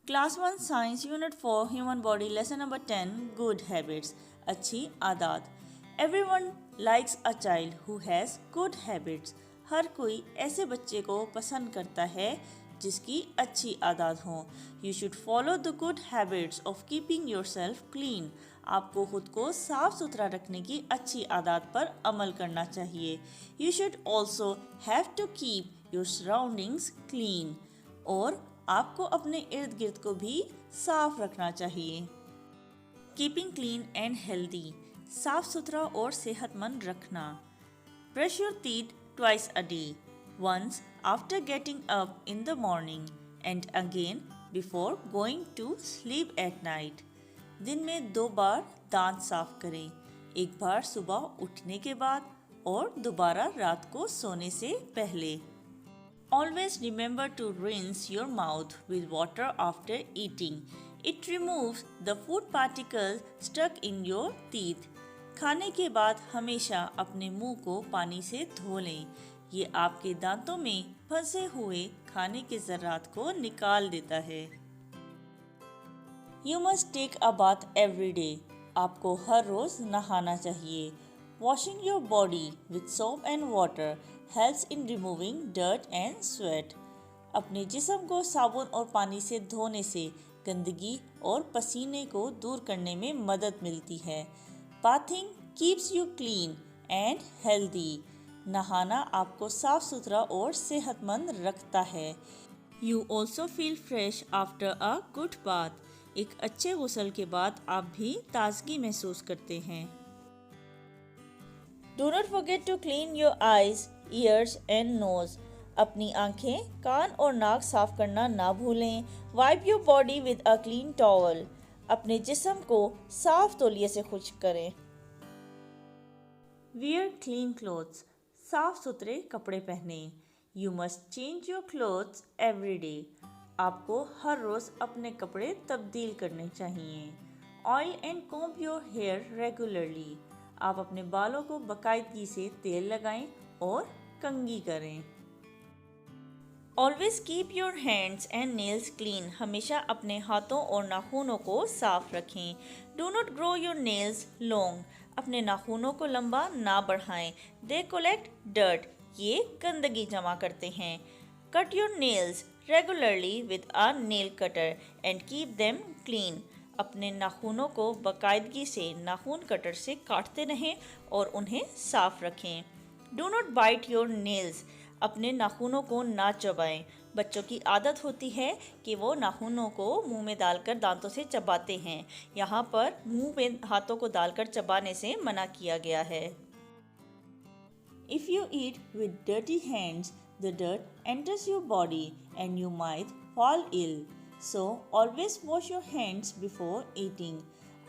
Class 1 Science Unit 4 Human Body Lesson number 10 Good Habits अच्छी आदत Everyone likes a child who has good habits. हर कोई ऐसे बच्चे को पसंद करता है जिसकी अच्छी आदत हो. You should follow the good habits of keeping yourself clean. आपको खुद को साफ सुथरा रखने की अच्छी आदत पर अमल करना चाहिए. You should also have to keep your surroundings clean. और आपको अपने इर्द गिर्द को भी साफ रखना चाहिए. कीपिंग क्लीन एंड हेल्दी साफ सुथरा और सेहतमंद रखना. Brush your teeth twice a day. Once after getting up in the morning and again before going to sleep at night. दिन में 2 बार दांत साफ करें. एक बार सुबह उठने के बाद और दोबारा रात को सोने से पहले. Always remember to rinse your mouth with water after eating. It removes the food particles stuck in your teeth. खाने के बाद हमेशा अपने मुंह को पानी से धो लें. ये आपके दांतों में फंसे हुए खाने के ज़र्रात को निकाल देता है. You must take a bath every day. आपको हर रोज़ नहाना चाहिए. Washing your body with soap and water helps in removing dirt and sweat. अपने जिस्म को साबुन और पानी से धोने से गंदगी और पसीने को दूर करने में मदद मिलती है. Bathing keeps you clean and healthy. नहाना आपको साफ सुथरा और सेहतमंद रखता है. You also feel fresh after a good bath. एक अच्छे गुस्ल के बाद आप भी ताजगी महसूस करते हैं. Do not forget to clean your eyes, ears and nose. अपनी आँखें, कान और नाक साफ करना ना भूलें. Wipe your body with a clean towel. अपने जिस्म को साफ तौलिए से खुश्क करें. Wear clean clothes. साफ सुथरे कपड़े पहने. You must change your clothes every day. आपको हर रोज़ अपने कपड़े तब्दील करने चाहिए. Oil and comb your hair regularly. आप अपने बालों को बाकायदगी से तेल लगाएं और कंघी करें. Always keep your hands and nails clean. हमेशा अपने हाथों और नाखूनों को साफ रखें. Do not grow your nails long. अपने नाखूनों को लंबा ना बढ़ाएं. They collect dirt. ये गंदगी जमा करते हैं. Cut your nails regularly with a nail cutter and keep them clean. अपने नाखूनों को बाकायदगी से नाखून कटर से काटते रहें और उन्हें साफ रखें. Do not bite your nails. अपने नाखूनों को ना चबाएं. बच्चों की आदत होती है कि वो नाखूनों को मुंह में डालकर दांतों से चबाते हैं. यहाँ पर मुंह में हाथों को डालकर चबाने से मना किया गया है. If you eat with dirty hands, the dirt enters your body and you might fall ill. So always wash your hands before eating.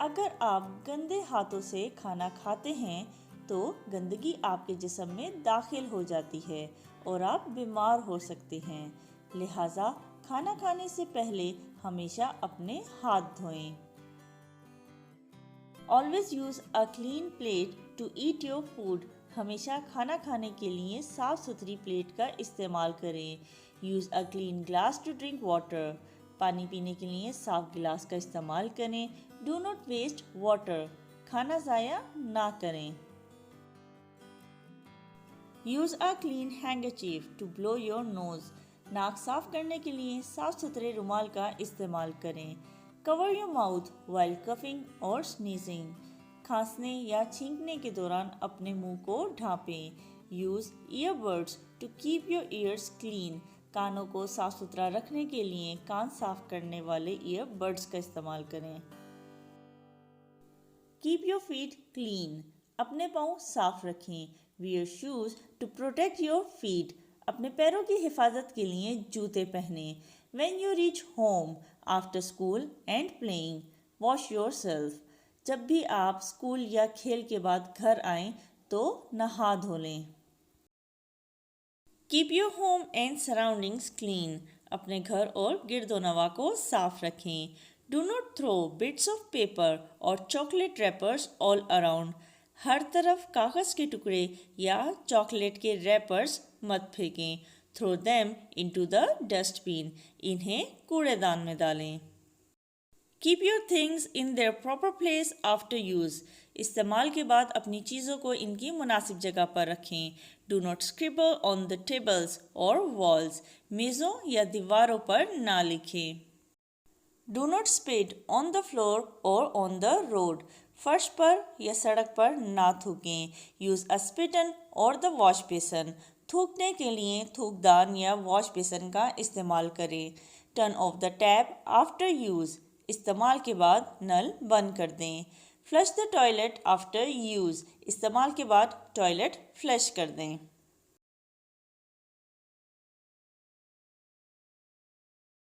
अगर आप गंदे हाथों से खाना खाते हैं तो गंदगी आपके जिस्म में दाखिल हो जाती है और आप बीमार हो सकते हैं. लिहाजा खाना खाने से पहले हमेशा अपने हाथ धोएं. Always use a clean plate to eat your food. हमेशा खाना खाने के लिए साफ सुथरी प्लेट का इस्तेमाल करें. Use a clean glass to drink water. पानी पीने के लिए साफ गिलास का इस्तेमाल करें. Do not waste water. खाना ज़ाया ना करें. Use a clean handkerchief to blow your nose. नाक साफ करने के लिए साफ सुथरे रुमाल का इस्तेमाल करें. Cover your mouth while coughing or sneezing. खांसने या छींकने के दौरान अपने मुंह को ढांपें. Use earbuds to keep your ears clean. कानों को साफ सुथरा रखने के लिए कान साफ करने वाले ईयरबड्स का इस्तेमाल करें. Keep your feet clean. अपने पाँव साफ रखें. Wear shoes to protect your feet. अपने पैरों की हिफाजत के लिए जूते पहने. When you reach home after school and playing, wash yourself. जब भी आप स्कूल या खेल के बाद घर आएं तो नहा धो लें. Keep your home and surroundings clean. अपने घर और गिरदोनवा को साफ रखें. Do not throw bits of paper or chocolate wrappers all around. हर तरफ कागज़ के टुकड़े या चॉकलेट के रैपर्स मत फेंकें. Throw them into the dustbin. इन्हें कूड़ेदान में डालें. Keep your things in their proper place after use. इस्तेमाल के बाद अपनी चीज़ों को इनकी मुनासिब जगह पर रखें। Do not scribble on the tables और वॉल्स। मेज़ों या दीवारों पर ना लिखें। Do not spit on the floor और ऑन द रोड। फर्श पर या सड़क पर ना थूकें। यूज़ अ स्पिटन और द वॉश बेसन। थूकने के लिए थूकदान या वॉश बेसन का इस्तेमाल करें। Turn off the tap after use. इस्तेमाल के बाद नल बंद कर दें। Flush the toilet after use. इस्तेमाल के बाद टॉयलेट फ्लश कर दें।